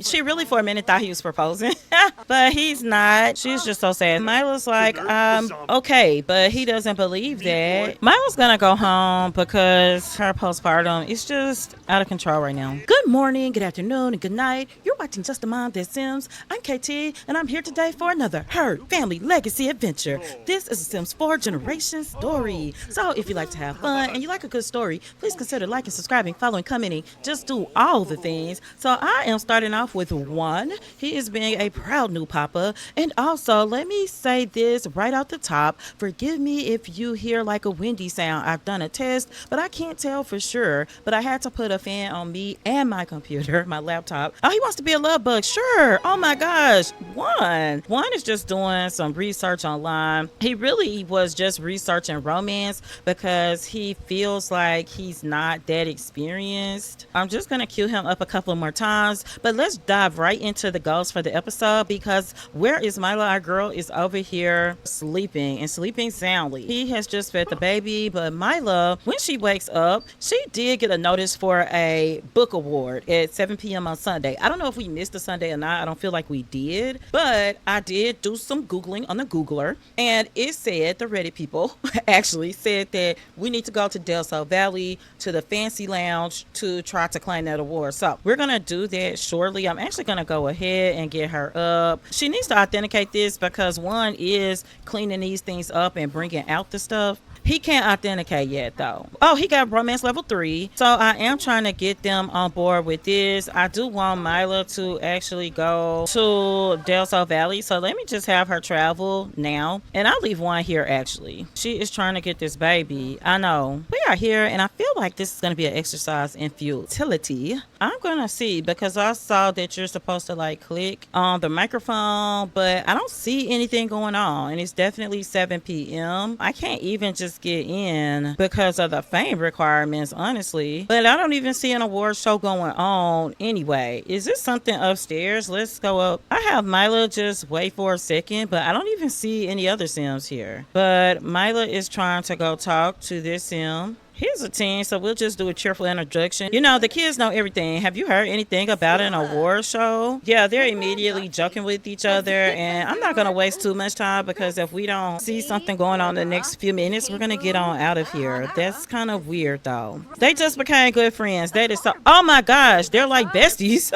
She really for a minute thought he was proposing, but he's not. She's just so sad. Myla's like, okay, but he doesn't believe that. Myla's gonna go home because her postpartum is just out of control right now. Good morning, good afternoon, and good night. You're watching Justamomthatsims. I'm KT, and I'm here today for another Herd Family Legacy Adventure. This is a Sims 4 generation story. So if you like to have fun and you like a good story, please consider liking, subscribing, following, commenting. Just do all the things. So I am starting off with Juan. He is being a proud new papa. And also, let me say this right out the top. Forgive me if you hear like a windy sound. I've done a test, but I can't tell for sure. But I had to put a fan on me and my computer, my laptop. Oh, he wants to be a love bug. Sure. Oh my gosh. Juan is just doing some research online. He really was just researching romance because he feels like he's not that experienced. I'm just going to cue him up a couple more times, but let's dive right into the goals for the episode because where is Myla? Our girl is over here sleeping and sleeping soundly. He has just fed the baby, but Myla, when she wakes up, she did get a notice for a book award at 7 p.m. on Sunday. I don't know if we missed the Sunday or not. I don't feel like we did, but I did do some Googling on the Googler, and it said, the Reddit people actually said that we need to go to Del Sol Valley to the Fancy Lounge to try to claim that award. So we're going to do that shortly. I'm actually going to go ahead and get her up. She needs to authenticate this because one is cleaning these things up and bringing out the stuff. He can't authenticate yet though. Oh, he got romance level 3. So I am trying to get them on board with this. I do want Myla to actually go to Del Sol Valley. So let me just have her travel now. And I'll leave one here actually. She is trying to get this baby. I know. We are here and I feel like this is going to be an exercise in futility. I'm going to see because I saw that you're supposed to like click on the microphone, but I don't see anything going on. And it's definitely 7 p.m. I can't even just get in because of the fame requirements, honestly. But I don't even see an award show going on anyway. Is this something upstairs? Let's go up. I have Myla just wait for a second, but I don't even see any other Sims here. But Myla is trying to go talk to this Sim. He's a teen, so we'll just do a cheerful introduction. You know, the kids know everything. Have you heard anything about an award show? Yeah, they're immediately joking with each other, and I'm not going to waste too much time because if we don't see something going on in the next few minutes, we're going to get on out of here. That's kind of weird, though. They just became good friends. That is so... Oh, my gosh. They're like besties.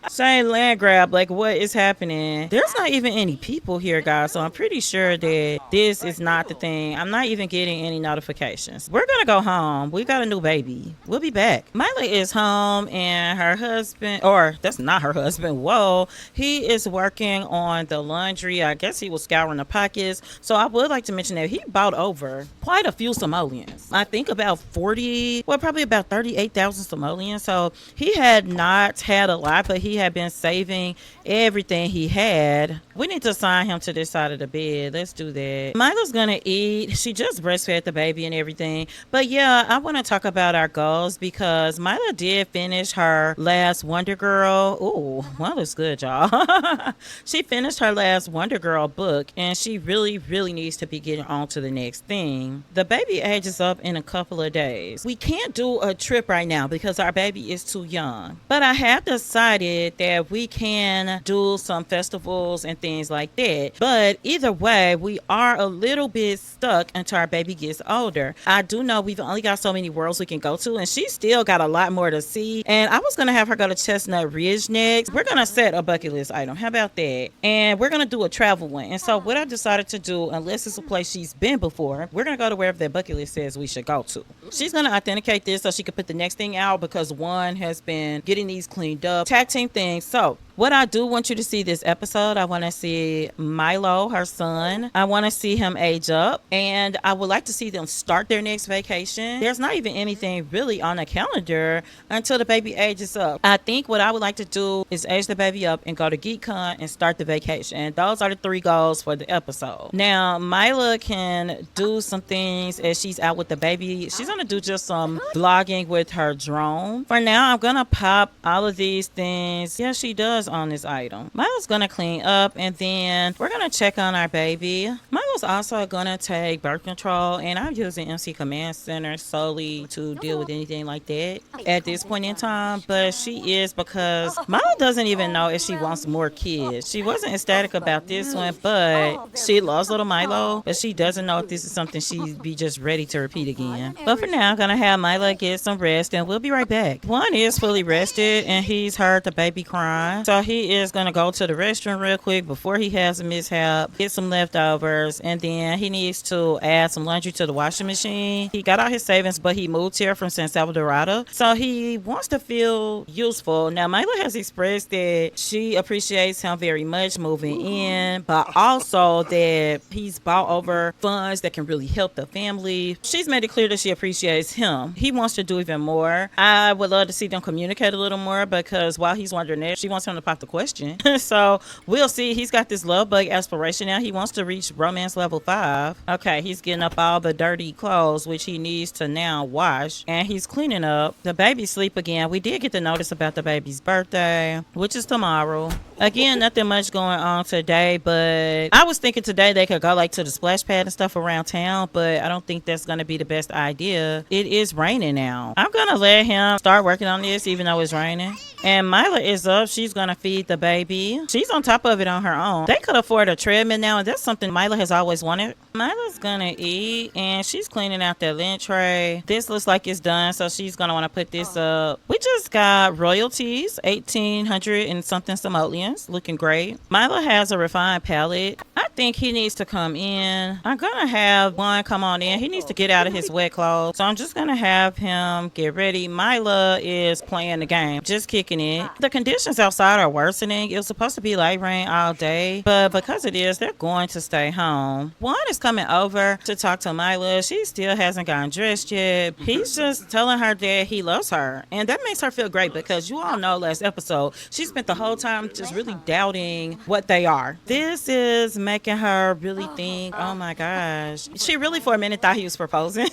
Same land grab. Like, what is happening? There's not even any people here, guys, so I'm pretty sure that this is not the thing. I'm not even getting any notifications. We're going to go home. We got a new baby. We'll be back. Myla is home and her husband, or that's not her husband, whoa, he is working on the laundry. I guess he was scouring the pockets. So I would like to mention that he bought over quite a few simoleons. I think about 40, well, probably about 38,000 simoleons. So he had not had a lot, but he had been saving everything he had. We need to assign him to this side of the bed. Let's do that. Myla's gonna eat. She just breastfed the baby and everything. But yeah, I want to talk about our goals because Myla did finish her last Wonder Girl. Ooh, well, that's good, y'all. She finished her last Wonder Girl book and she really needs to be getting on to the next thing. The baby ages up in a couple of days. We can't do a trip right now because our baby is too young. But I have decided that we can do some festivals and things like that. But either way, we are a little bit stuck until our baby gets older. I do know we've only got so many worlds we can go to and she still got a lot more to see, and I was gonna have her go to Chestnut Ridge next. We're gonna set a bucket list item. How about that? And we're gonna do a travel one. And so what I decided to do, unless it's a place she's been before, we're gonna go to wherever that bucket list says we should go to. She's gonna authenticate this so she can put the next thing out because one has been getting these cleaned up. Tag team things. So what I do want you to see this episode, I want to see Milo, her son. I want to see him age up, and I would like to see them start their next vacation. There's not even anything really on the calendar until the baby ages up. I think what I would like to do is age the baby up and go to GeekCon and start the vacation. And those are the 3 goals for the episode. Now, Myla can do some things as she's out with the baby. She's going to do just some vlogging with her drone. For now, I'm going to pop all of these things. Yeah, she does on this item. Milo's gonna clean up and then we're gonna check on our baby. Milo's Milo's also gonna take birth control, and I'm using MC Command Center solely to deal with anything like that at this point in time. But she is, because Milo doesn't even know if she wants more kids. She wasn't ecstatic about this one, but she loves little Milo, but she doesn't know if this is something she'd be just ready to repeat again. But for now, I'm gonna have Myla get some rest, and we'll be right back. Juan is fully rested, and he's heard the baby crying, so he is gonna go to the restroom real quick before he has a mishap, get some leftovers, and then he needs to add some laundry to the washing machine. He got out his savings, but he moved here from San Salvador, so he wants to feel useful. Now, Myla has expressed that she appreciates him very much moving in, but also that he's bought over funds that can really help the family. She's made it clear that she appreciates him. He wants to do even more. I would love to see them communicate a little more, because while he's wondering that, she wants him to pop the question. So we'll see. He's got this love bug aspiration now. He wants to reach romance level 5. Okay, he's getting up all the dirty clothes, which he needs to now wash, and he's cleaning up. The baby's sleep again. We did get the notice about the baby's birthday, which is tomorrow. Again, nothing much going on today, but I was thinking today they could go like to the splash pad and stuff around town, but I don't think that's going to be the best idea. It is raining now. I'm going to let him start working on this even though it's raining. And Myla is up. She's going to feed the baby. She's on top of it on her own. They could afford a treadmill now, and that's something Myla has always wanted. Myla's going to eat, and she's cleaning out that lint tray. This looks like it's done, so she's going to want to put this up. We just got royalties, 1,800 and something simoleons. Looking great. Myla has a refined palette. I think he needs to come in. I'm going to have Juan come on in. He needs to get out of his wet clothes. So I'm just going to have him get ready. Myla is playing the game, just kicking it. The conditions outside are worsening. It was supposed to be light rain all day, but because it is, they're going to stay home. Juan is coming over to talk to Myla. She still hasn't gotten dressed yet. He's just telling her that he loves her, and that makes her feel great, because you all know last episode she spent the whole time just really doubting what they are. This is making her really think, oh my gosh. She really for a minute thought he was proposing,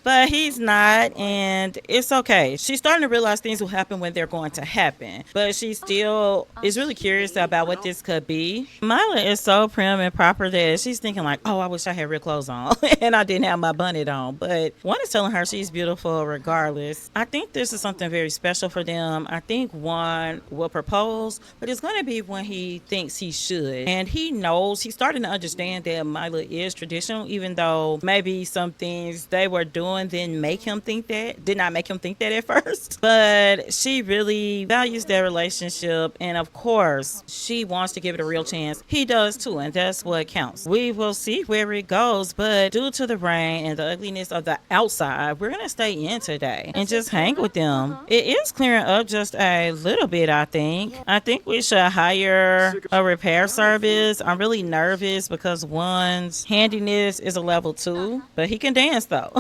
but he's not, and it's okay. She's starting to realize things will happen when they're going to happen, but she still is really curious about what this could be. Myla is so prim and proper that she's thinking like, oh, I wish I had real clothes on and I didn't have my bonnet on, but Juan is telling her she's beautiful regardless. I think this is something very special for them. I think Juan will propose, but it's going to be when he thinks he should, and he knows, he's starting to understand that Myla is traditional, even though maybe some things they were doing did not make him think that at first, but she really values their relationship, and of course she wants to give it a real chance. He does too, and that's what counts. We will see where it goes, but due to the rain and the ugliness of the outside, we're gonna stay in today and just hang with them. It is clearing up just a little bit. I think we should hire a repair service. I'm really nervous because Juan's handiness is a level 2, but he can dance though.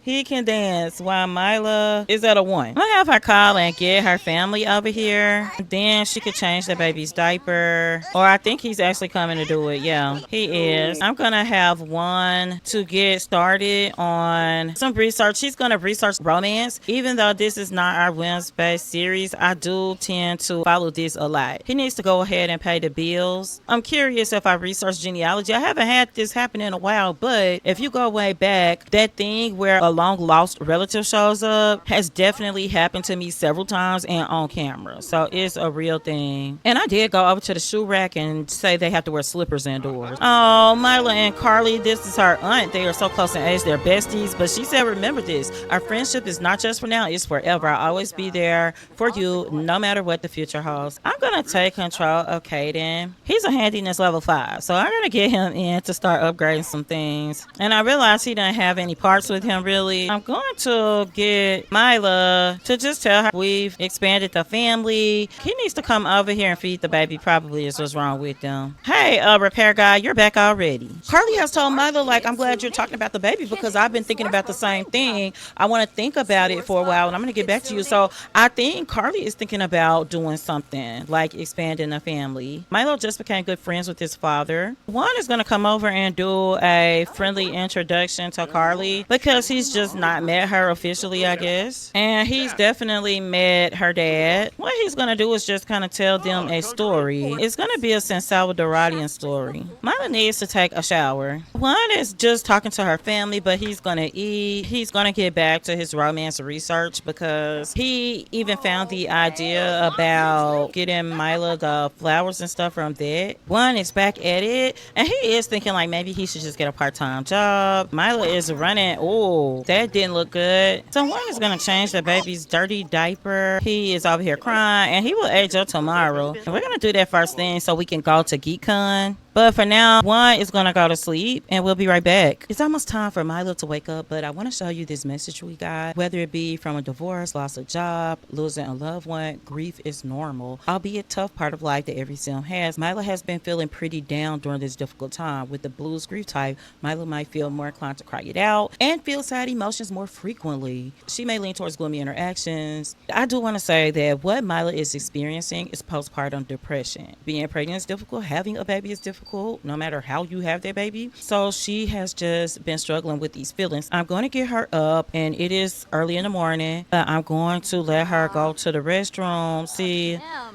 He can dance, while Myla is at a 1. I'll have her call and get her family over here. Then she could change the baby's diaper. Or I think he's actually coming to do it. Yeah, he is. I'm going to have Juan to get started on some research. He's going to research romance. Even though this is not our Wednesday-based series, I do tend to follow this a lot. He needs to go ahead and pay the bills. I'm curious if I research genealogy. I haven't had this happen in a while, but if you go way back, that thing where a long lost relative shows up has definitely happened to me several times and on camera. So it's a real thing. And I did go over to the shoe rack and say they have to wear slippers indoors. Oh, Myla and Carly, this is her aunt. They are so close in age, they're besties. But she said, remember this, our friendship is not just for now, it's forever. I'll always be there for you, no matter what the future holds. I'm going to take control of Caden. He's a handiness level 5, so I'm going to get him in to start upgrading some things. And I realized he didn't have any parts with him, really. I'm going to get Myla to just tell her we've expanded the family. He needs to come over here and feed the baby, probably is what's wrong with them. Hey, repair guy, you're back already. Carly has told Myla, like, I'm glad you're talking about the baby because I've been thinking about the same thing. I want to think about it for a while, and I'm going to get back to you. So I think Carly is thinking about doing something like expanding the family. Myla just became good friends with his father. Juan is going to come over and do a friendly introduction to Carly because he's just not met her officially, I guess. And he's definitely met her dad. What he's going to do is just kind of tell them a story. It's going to be a San Salvadorian story. Myla needs to take a shower. Juan is just talking to her family, but he's going to eat. He's going to get back to his romance research because he even found the idea about getting Myla the flowers and stuff from that. Juan is back at it, and he is thinking like maybe he should just get a part-time job. Myla is running. Oh, that didn't look good. So Juan is going to change the baby's dirty diaper. He is over here crying, and he will age up tomorrow. And we're going to do that first thing so we can go to GeekCon. But for now, Juan is going to go to sleep, and we'll be right back. It's almost time for Myla to wake up, but I want to show you this message we got. Whether it be from a divorce, loss of job, losing a loved one, grief is normal, albeit tough part of life that every sim has. Myla has been feeling pretty down during this difficult time. With the blues grief type, Myla might feel more inclined to cry it out and feel sad emotions more frequently. She may lean towards gloomy interactions. I do want to say that what Myla is experiencing is postpartum depression. Being pregnant is difficult. Having a baby is difficult, no matter how you have that baby. So she has just been struggling with these feelings. I'm going to get her up, and it is early in the morning. I'm going to let her go to the restroom,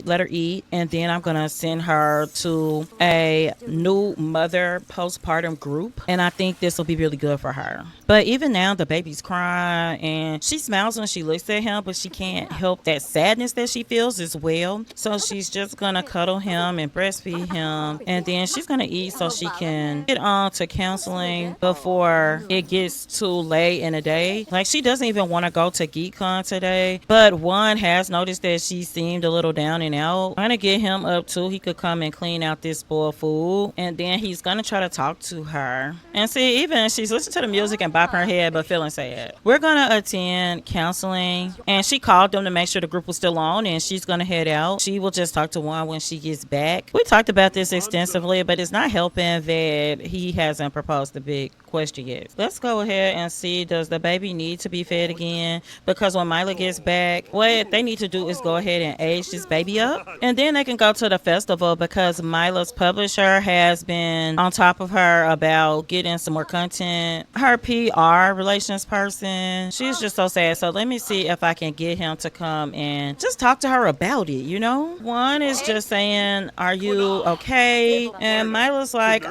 let her eat, and then I'm going to send her to a new mother postpartum group, and I think this will be really good for her. But even now, the baby's crying, and she smiles when she looks at him, but she can't help that sadness that she feels as well. So she's just going to cuddle him and breastfeed him, and then she's going to eat so she can get on to counseling before it gets too late in the day. Like, she doesn't even want to go to GeekCon today, but Juan has noticed that she seemed a little down and out. I'm going to get him up too. He could come and clean out this spoiled food, and then he's going to try to talk to her. And see, even she's listening to the music and bopping her head but feeling sad. We're going to attend counseling, and she called them to make sure the group was still on, and she's going to head out. She will just talk to Juan when she gets back. We talked about this extensively, but it's not helping that he hasn't proposed the big question yet. Let's go ahead and see, does the baby need to be fed again? Because when Myla gets back, what they need to do is go ahead and age this baby up, and then they can go to the festival because Myla's publisher has been on top of her about getting some more content. Her PR relations person, she's just so sad. So let me see if I can get him to come and just talk to her about it, you know? One is just saying, are you okay? And Myla's like,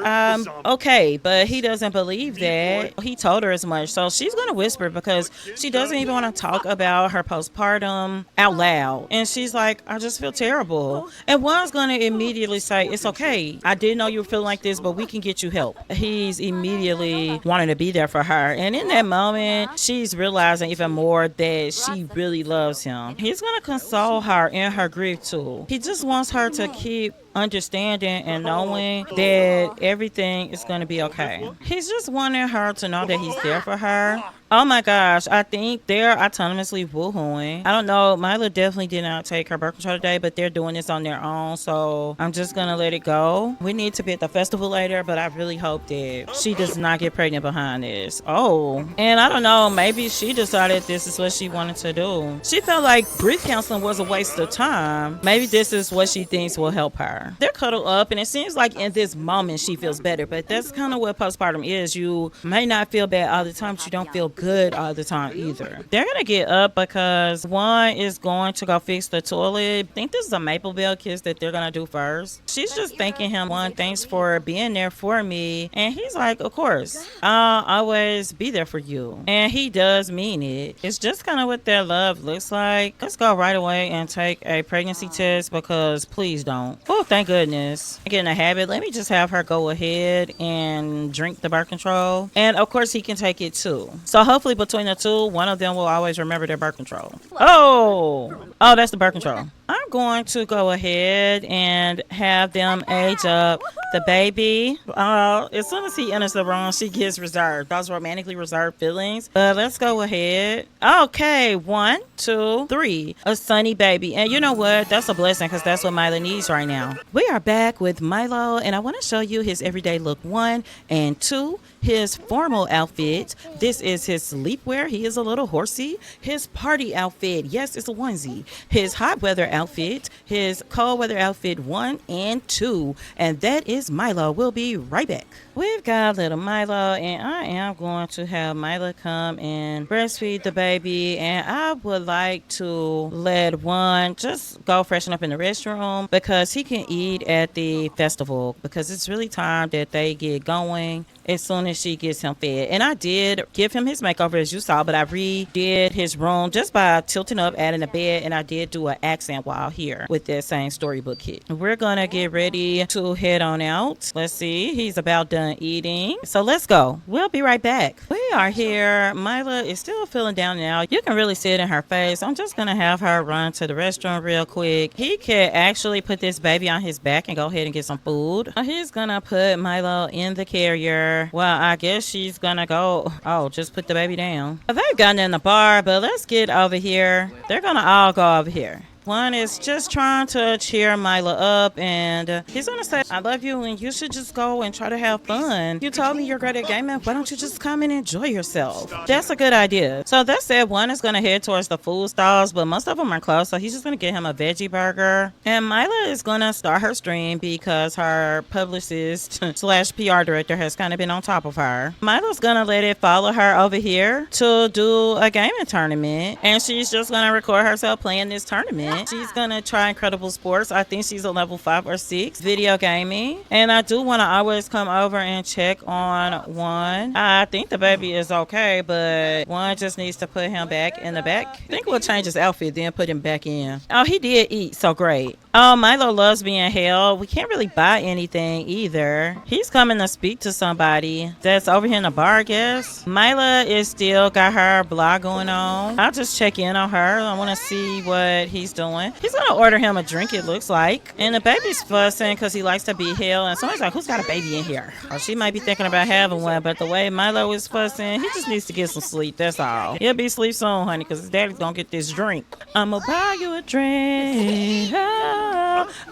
okay, but he doesn't believe that. He told her as much. So she's going to whisper because she doesn't even want to talk about her postpartum out loud. And she's like, I just feel terrible. And Juan's going to immediately say, it's okay. I didn't know you were feeling like this, but we can get you help. He's immediately wanting to be there for her. And in that moment, she's realizing even more that she really loves him. He's going to console her in her grief too. He just wants her to keep understanding and knowing that everything is going to be okay. He's just wanting her to know that he's there for her. Oh my gosh, I think they're autonomously woohooing. I don't know, Myla definitely did not take her birth control today, but they're doing this on their own, so I'm just gonna let it go. We need to be at the festival later, but I really hope that she does not get pregnant behind this. Oh, and I don't know, maybe she decided this is what she wanted to do. She felt like grief counseling was a waste of time. Maybe this is what she thinks will help her. They're cuddled up, and it seems like in this moment she feels better, but that's kind of what postpartum is. You may not feel bad all the time, but you don't feel good all the time either. They're gonna get up because one is going to go fix the toilet. I think this is a Maple Bell kiss that they're gonna do first. She's just thanking him, one, thanks for being there for me. And he's like, of course, I'll always be there for you. And he does mean it. It's just kind of what their love looks like. Let's go right away and take a pregnancy test because please don't. Oh, thank goodness. I get in a habit. Let me just have her go ahead and drink the birth control. And of course he can take it too. So hopefully between the two, one of them will always remember their birth control. Oh, that's the birth control. I'm going to go ahead and have them age up the baby. As soon as he enters the room, she gets reserved. Those romantically reserved feelings. But let's go ahead. Okay, 1, 2, 3. A sunny baby. And you know what? That's a blessing because that's what Myla needs right now. We are back with Mylo, and I want to show you his everyday look 1 and 2. his formal outfit. This is his sleepwear. He is a little horsey. His party outfit. Yes, it's a onesie. His hot weather outfit. His cold weather outfit 1 and 2. And that is Myla. We'll be right back. We've got little Myla, and I am going to have Myla come and breastfeed the baby. And I would like to let Juan just go freshen up in the restroom because he can eat at the festival, because it's really time that they get going as soon as she gets him fed. And I did give him his makeover, as you saw, but I redid his room just by tilting up, adding a bed, and I did do an accent wall here with that same storybook kit. We're gonna get ready to head on out. Let's see, he's about done eating, so let's go. We'll be right back. We are here. Myla is still feeling down now. You can really see it in her face. I'm just gonna have her run to the restroom real quick. He can actually put this baby on his back and go ahead and get some food. He's gonna put Myla in the carrier. Well, I guess she's gonna go. Oh, just put the baby down. They've gotten in the bar, but let's get over here. They're gonna all go over here. One is just trying to cheer Myla up, and he's gonna say, I love you and you should just go and try to have fun. You told me you're great at gaming. Why don't you just come and enjoy yourself? That's a good idea. So that said, one is gonna head towards the food stalls, but most of them are closed, so he's just gonna get him a veggie burger. And Myla is gonna start her stream because her publicist slash PR director has kind of been on top of her. Myla's gonna let it follow her over here to do a gaming tournament, and she's just gonna record herself playing this tournament. She's gonna try Incredible Sports. I think she's a level 5 or 6 video gaming. And I do want to always come over and check on Juan. I think the baby is okay, but Juan just needs to put him back in the back. I think we'll change his outfit, then put him back in. Oh, he did eat, so great. Oh, Myla loves being held. We can't really buy anything either. He's coming to speak to somebody that's over here in the bar, I guess. Myla is still got her blog going on. I'll just check in on her. I want to see what he's doing. He's gonna order him a drink, it looks like. And the baby's fussing because he likes to be held. And somebody's like, who's got a baby in here? Or she might be thinking about having one, but the way Myla is fussing, he just needs to get some sleep, that's all. He'll be asleep soon, honey, because his daddy's gonna get this drink. I'ma buy you a drink.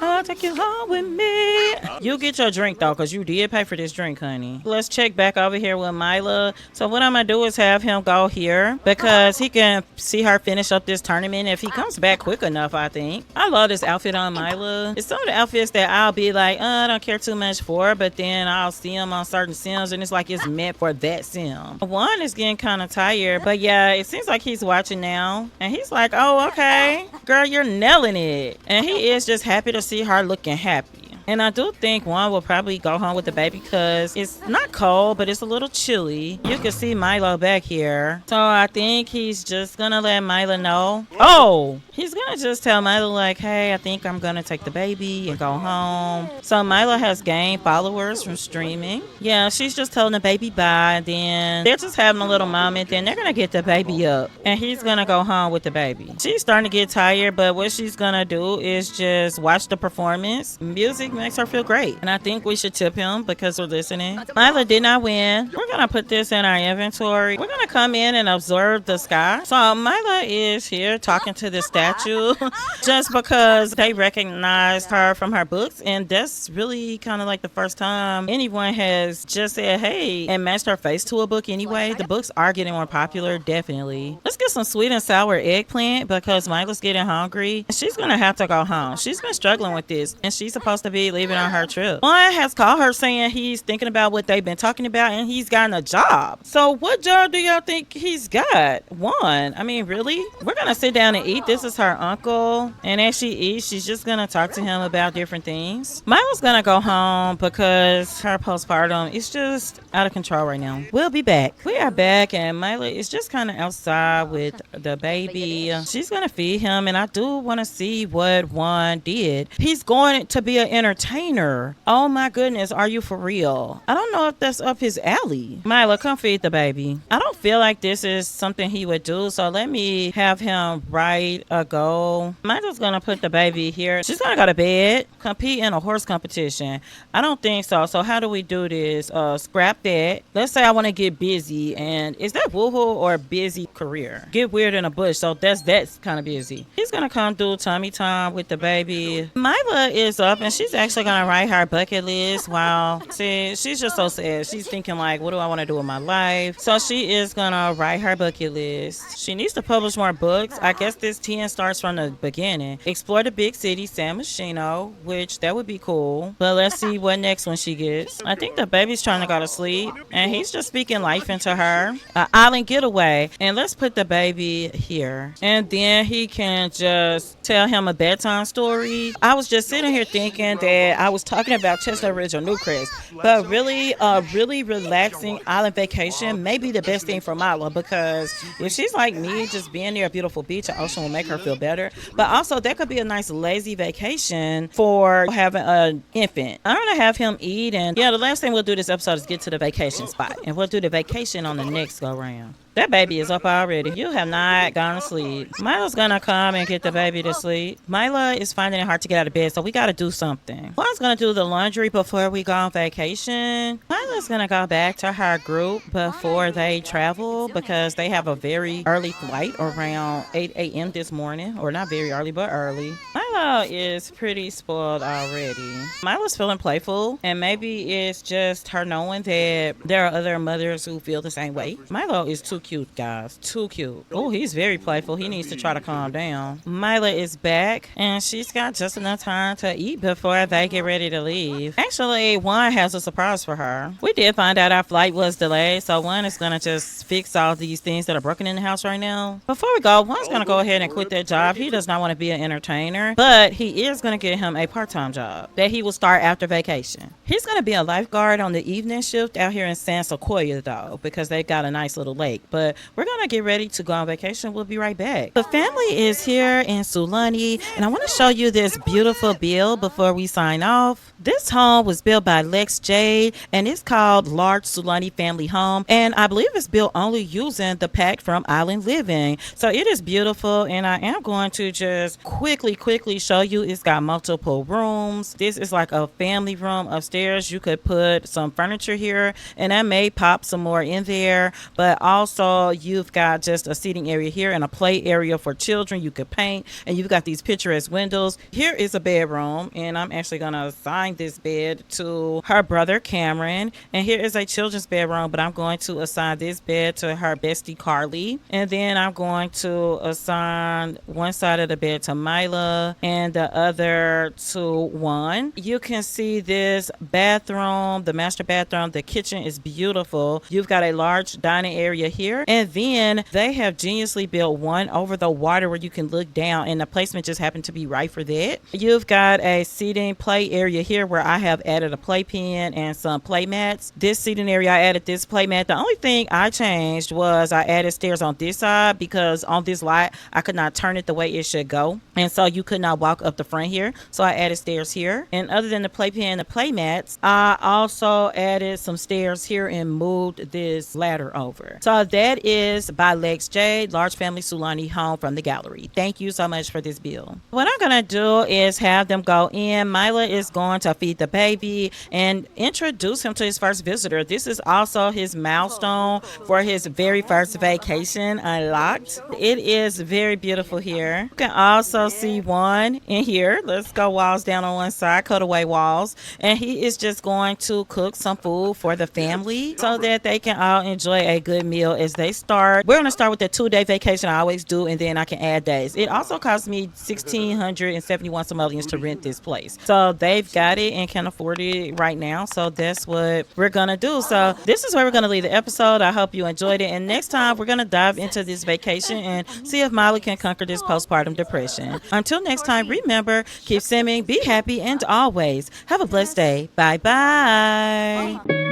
I'll take you home with me. You get your drink though, because you did pay for this drink, honey. Let's check back over here with Myla. So what I'm gonna do is have him go here because he can see her finish up this tournament if he comes back quick enough, I think. I love this outfit on Myla. It's some of the outfits that I'll be like, I don't care too much for, but then I'll see them on certain sims and it's like it's meant for that sim. One is getting kind of tired, but yeah, it seems like he's watching now. And he's like, oh, okay, girl, you're nailing it. And he is just happy to see her looking happy. And I do think Juan will probably go home with the baby because it's not cold, but it's a little chilly. You can see Myla back here. So I think he's just gonna let Myla know. Oh, he's gonna just tell Myla like, hey, I think I'm gonna take the baby and go home. So Myla has gained followers from streaming. Yeah, she's just telling the baby bye. And then they're just having a little moment. Then they're gonna get the baby up and he's gonna go home with the baby. She's starting to get tired, but what she's gonna do is just watch the performance. Music makes her feel great, and I think we should tip him because we're listening. Myla did not win. We're gonna put this in our inventory. We're gonna come in and observe the sky. So Myla is here talking to the statue just because they recognized her from her books, and that's really kind of like the first time anyone has just said hey and matched her face to a book anyway. The books are getting more popular, definitely. Let's get some sweet and sour eggplant because Myla's getting hungry. She's gonna have to go home. She's been struggling with this, and she's supposed to be leaving on her trip. Juan has called her saying he's thinking about what they've been talking about and he's gotten a job. So what job do y'all think he's got? One. I mean, really? We're gonna sit down and eat. This is her uncle, and as she eats, she's just gonna talk to him about different things. Myla's gonna go home because her postpartum is just out of control right now. We'll be back. We are back, and Myla is just kind of outside with the baby. She's gonna feed him, and I do want to see what Juan did. He's going to be an entertainer. Oh my goodness, are you for real? I don't know if that's up his alley. Myla, come feed the baby. I don't feel like this is something he would do, so let me have him write a goal. Myla's gonna put the baby here. She's gonna go to bed, compete in a horse competition. I don't think so. So how do we do this? Scrap that. Let's say I want to get busy, and is that woohoo or busy career? Get weird in a bush. So that's kind of busy. He's gonna come do tummy time with the baby. Myla is up and she's actually gonna write her bucket list. Wow. See, she's just so sad. She's thinking like, what do I want to do with my life? So she is gonna write her bucket list. She needs to publish more books. I guess this 10 starts from the beginning. Explore the big city, San Myshuno, which that would be cool. But let's see what next one she gets. I think the baby's trying to go to sleep, and he's just speaking life into her. Island getaway, and let's put the baby here, and then he can just tell him a bedtime story. I was just sitting here thinking that I was talking about Chestnut Ridge or Newcrest, but really relaxing island vacation may be the best thing for Myla, because if she's like me, just being near a beautiful beach and ocean will make her feel better. But also that could be a nice lazy vacation for having an infant. I'm gonna have him eat, and yeah, the last thing we'll do this episode is get to the vacation spot, and we'll do the vacation on the next go round. That baby is up already. You have not gone to sleep. Myla's gonna come and get the baby to sleep. Myla is finding it hard to get out of bed, so we gotta do something. Juan's gonna do the laundry before we go on vacation. Myla's gonna go back to her group before they travel, because they have a very early flight around 8 a.m. this morning. Or not very early, but early. Myla is pretty spoiled already. Myla's feeling playful, and maybe it's just her knowing that there are other mothers who feel the same way. Myla is too cute, guys. Too cute. Oh, he's very playful. He needs to try to calm down. Myla is back, and she's got just enough time to eat before they get ready to leave. Actually, Juan has a surprise for her. We did find out our flight was delayed, so Juan is going to just fix all these things that are broken in the house right now. Before we go, Juan's going to go ahead and quit that job. He does not want to be an entertainer, but he is going to get him a part-time job that he will start after vacation. He's going to be a lifeguard on the evening shift out here in San Sequoia, though, because they've got a nice little lake. But we're going to get ready to go on vacation. We'll be right back. The family is here in Sulani, and I want to show you this beautiful build before we sign off. This home was built by Lex Jade, and it's called Large Sulani Family Home, and I believe it's built only using the pack from Island Living. So it is beautiful, and I am going to just quickly show you. It's got multiple rooms. This is like a family room upstairs. You could put some furniture here, and I may pop some more in there, but also you've got just a seating area here and a play area for children. You could paint, and you've got these picturesque windows. Here is a bedroom, and I'm actually going to assign this bed to her brother Cameron, and here is a children's bedroom, but I'm going to assign this bed to her bestie Carly, and then I'm going to assign one side of the bed to Myla and the other to Juan. You can see this bathroom, the master bathroom. The kitchen is beautiful. You've got a large dining area here, and then they have geniusly built one over the water where you can look down, and the placement just happened to be right for that. You've got a seating play area here where I have added a playpen and some play mats. This seating area, I added this play mat. The only thing I changed was I added stairs on this side, because on this lot I could not turn it the way it should go, and so you could not walk up the front here, so I added stairs here. And other than the playpen and the play mats, I also added some stairs here and moved this ladder over. So that is by Lex Jade, Large Family Sulani Home from the gallery. Thank you so much for this bill. What I'm gonna do is have them go in. Myla is going to feed the baby and introduce him to his first visitor. This is also his milestone for his very first vacation unlocked. It is very beautiful here. You can also see one in here. Let's go walls down on one side, cutaway walls, and he is just going to cook some food for the family so that they can all enjoy a good meal as they start. We're going to start with the 2-day vacation I always do, and then I can add days. It also cost me $1,671 simoleons to rent this place, so they've got it and can afford it right now. So that's what we're gonna do. So this is where we're gonna leave the episode. I hope you enjoyed it, and next time we're gonna dive into this vacation and see if Myla can conquer this postpartum depression. Until next time, remember, keep simming, be happy, and always have a blessed day. Bye bye.